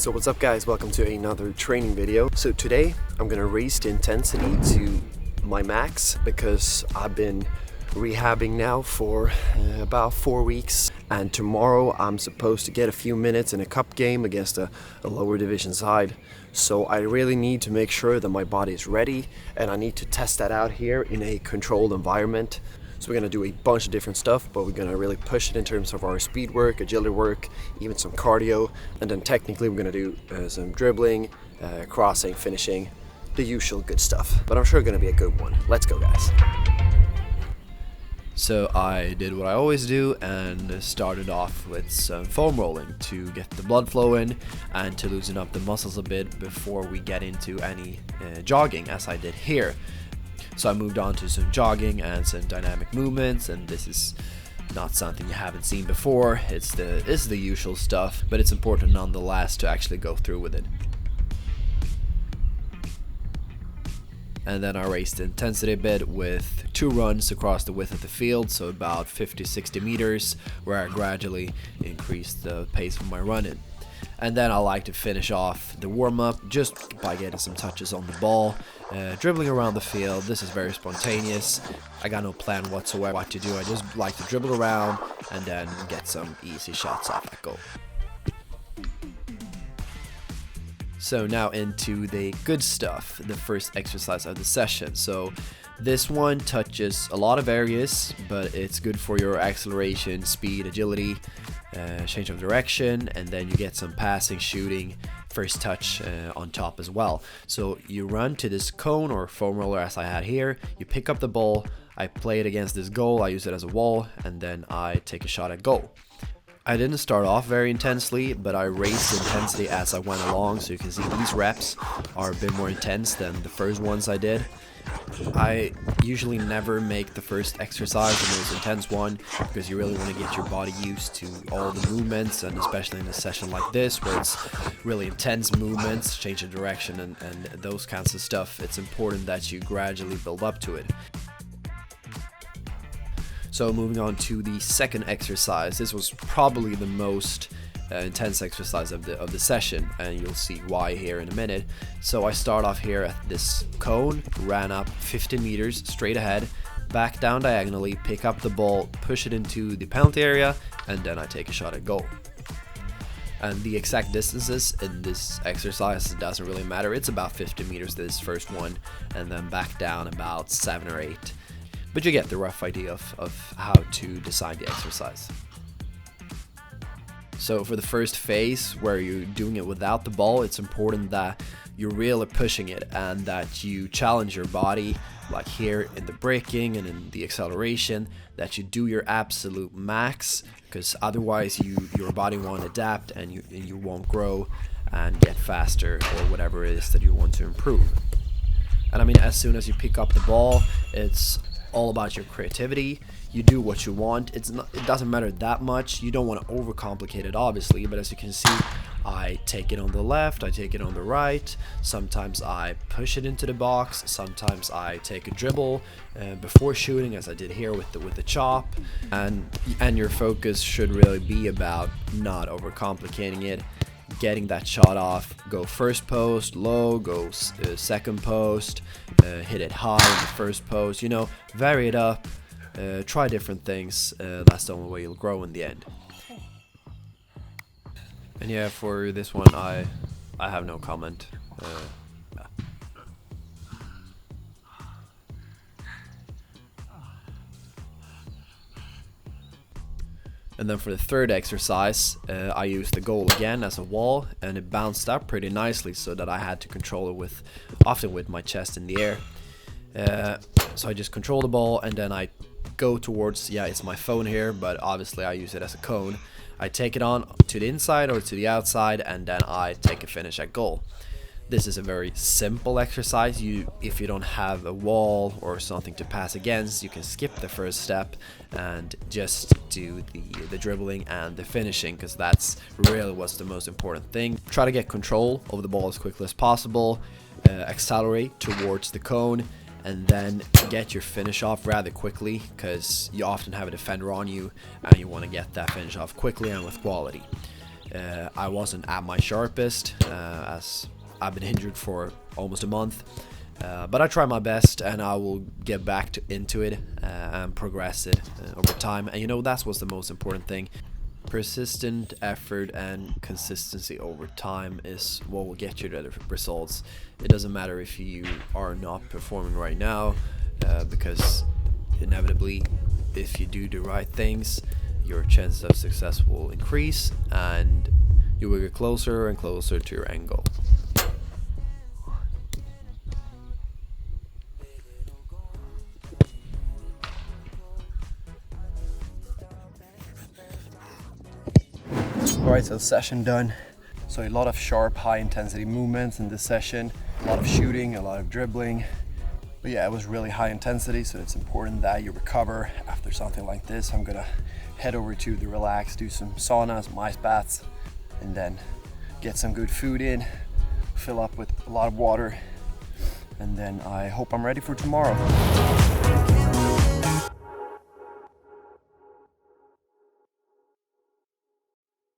So what's up guys, welcome to another training video. So today I'm gonna raise the intensity to my max because I've been rehabbing now for about 4 weeks, and tomorrow I'm supposed to get a few minutes in a cup game against a lower division side. So I really need to make sure that my body is ready, and I need to test that out here in a controlled environment. So we're gonna do a bunch of different stuff, but we're gonna really push it in terms of our speed work, agility work, even some cardio, and then technically we're gonna do some dribbling, crossing, finishing, the usual good stuff. But I'm sure it's gonna be a good one. Let's go guys. So I did what I always do and started off with some foam rolling to get the blood flow in and to loosen up the muscles a bit before we get into any jogging, as I did here. So I moved on to some jogging and some dynamic movements, and this is not something you haven't seen before. It's the usual stuff, but it's important nonetheless to actually go through with it. And then I raised the intensity a bit with 2 runs across the width of the field, so about 50-60 meters, where I gradually increased the pace of my running. And then I like to finish off the warm-up just by getting some touches on the ball, dribbling around the field. This is very spontaneous. I got no plan whatsoever what to do. I just like to dribble around and then get some easy shots off that goal. So now into the good stuff, the first exercise of the session. So this one touches a lot of areas, but it's good for your acceleration, speed, agility, change of direction, and then you get some passing, shooting, first touch on top as well. So you run to this cone or foam roller as I had here, you pick up the ball, I play it against this goal, I use it as a wall, and then I take a shot at goal. I didn't start off very intensely, but I raised the intensity as I went along, so you can see these reps are a bit more intense than the first ones I did. I usually never make the first exercise the most intense one because you really want to get your body used to all the movements, and especially in a session like this where it's really intense movements, change of direction and those kinds of stuff. It's important that you gradually build up to it. So moving on to the second exercise, this was probably the most intense exercise of the session, and you'll see why here in a minute. So I start off here at this cone, ran up 50 meters straight ahead, back down diagonally, pick up the ball, push it into the penalty area, and then I take a shot at goal. And the exact distances in this exercise doesn't really matter. It's about 50 meters this first one, and then back down about 7 or 8. But you get the rough idea of how to design the exercise. So for the first phase, where you're doing it without the ball, it's important that you're really pushing it and that you challenge your body, like here in the braking and in the acceleration, that you do your absolute max, because otherwise your body won't adapt and you won't grow and get faster or whatever it is that you want to improve. And I mean, as soon as you pick up the ball, it's all about your creativity. You do what you want. It doesn't matter that much. You don't want to overcomplicate it, obviously, but as you can see, I take it on the left, I take it on the right. Sometimes I push it into the box, sometimes I take a dribble before shooting, as I did here with the chop. And your focus should really be about not overcomplicating it, getting that shot off. Go first post, low, go second post, hit it high in the first post, vary it up, try different things. That's the only way you'll grow in the end. And yeah, for this one I have no comment. And then for the third exercise, I used the goal again as a wall, and it bounced up pretty nicely so that I had to control it often with my chest in the air. So I just control the ball, and then I go towards, it's my phone here, but obviously I use it as a cone. I take it on to the inside or to the outside, and then I take a finish at goal. This is a very simple exercise. If you don't have a wall or something to pass against, you can skip the first step and just do the dribbling and the finishing, because that's really what's the most important thing. Try to get control over the ball as quickly as possible, accelerate towards the cone, and then get your finish off rather quickly, because you often have a defender on you and you want to get that finish off quickly and with quality. I wasn't at my sharpest, as I've been injured for almost a month. But I try my best, and I will get back into it and progress it over time. And you know, that's what's the most important thing. Persistent effort and consistency over time is what will get you the results. It doesn't matter if you are not performing right now, because inevitably, if you do the right things, your chances of success will increase and you will get closer and closer to your end goal. Alright, so session done. So a lot of sharp, high intensity movements in this session, a lot of shooting, a lot of dribbling. But yeah, it was really high intensity, so it's important that you recover after something like this. I'm gonna head over to the Relax, do some sauna, some ice baths, and then get some good food in, fill up with a lot of water, and then I hope I'm ready for tomorrow.